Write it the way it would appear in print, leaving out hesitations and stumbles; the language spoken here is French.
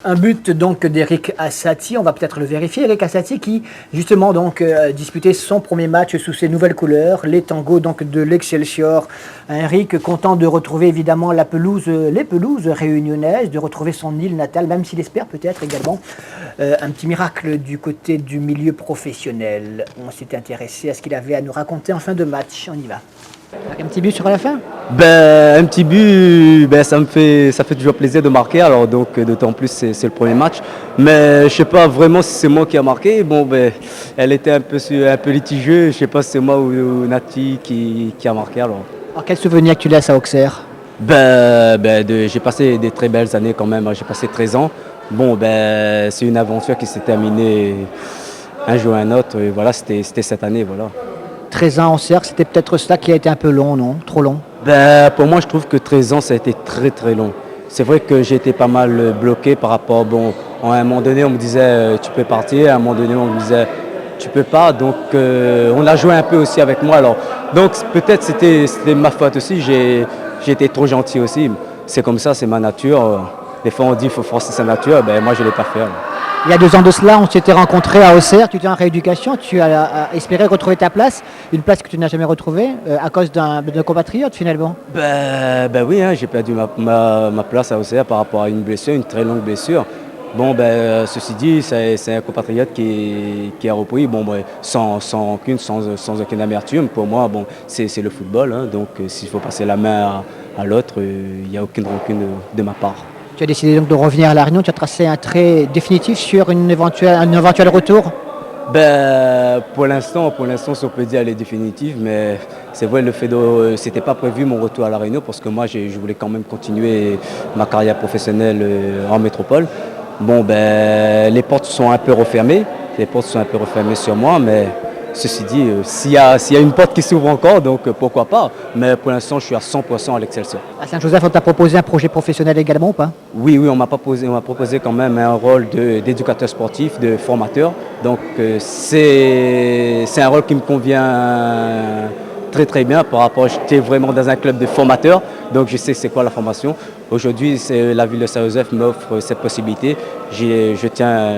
Un but donc d'Eric Assati, on va peut-être le vérifier. Eric Assati qui justement donc disputait son premier match sous ses nouvelles couleurs, les tangos donc de l'Excelsior. Eric content de retrouver évidemment les pelouses réunionnaises, de retrouver son île natale, même s'il espère peut-être également un petit miracle du côté du milieu professionnel. On s'est intéressé à ce qu'il avait à nous raconter en fin de match. On y va. Un petit but sur la fin? Un petit but, ça fait toujours plaisir de marquer. Alors donc d'autant plus c'est le premier match. Mais je sais pas vraiment si c'est moi qui a marqué. Elle était un peu litigieuse. Je sais pas si c'est moi ou Nati qui a marqué. Alors quel souvenir tu laisses à Auxerre? j'ai passé des très belles années quand même. J'ai passé 13 ans. C'est une aventure qui s'est terminée un jour ou un autre. Et voilà, c'était cette année. Voilà. 13 ans en cercle, c'était peut-être ça qui a été un peu long, non? Trop long? Pour moi, je trouve que 13 ans, ça a été très très long. C'est vrai que j'ai été pas mal bloqué par rapport, à un moment donné, on me disait tu peux partir, à un moment donné, on me disait tu peux pas. Donc, on a joué un peu aussi avec moi. Alors, donc peut-être c'était ma faute aussi. J'ai été trop gentil aussi. C'est comme ça, c'est ma nature. Des fois, on dit qu'il faut forcer sa nature. Moi, je ne l'ai pas fait. Il y a 2 ans de cela, on s'était rencontrés à Auxerre, tu étais en rééducation, tu as espéré retrouver ta place, une place que tu n'as jamais retrouvée à cause d'un compatriote finalement. Oui, hein, j'ai perdu ma place à Auxerre par rapport à une blessure, une très longue blessure. Ceci dit, c'est un compatriote qui a repris, sans aucune amertume. Pour moi, c'est le football, hein, donc s'il faut passer la main à l'autre, il n'y a aucune rancune de ma part. Tu as décidé donc de revenir à La Réunion, tu as tracé un trait définitif sur un éventuel retour? Pour l'instant, si on peut dire, elle est définitive, mais c'est vrai, c'était pas prévu mon retour à La Réunion parce que moi, je voulais quand même continuer ma carrière professionnelle en métropole. Les portes sont un peu refermées, sur moi, mais ceci dit, s'il y a une porte qui s'ouvre encore, donc pourquoi pas. Mais pour l'instant, je suis à 100% à l'Excelsior. À Saint-Joseph, on t'a proposé un projet professionnel également ou pas? Oui, on m'a proposé quand même un rôle d'éducateur sportif, de formateur. Donc c'est un rôle qui me convient très très bien par rapport, j'étais vraiment dans un club de formateurs, donc je sais c'est quoi la formation. Aujourd'hui, la ville de Saint-Joseph m'offre cette possibilité. Je tiens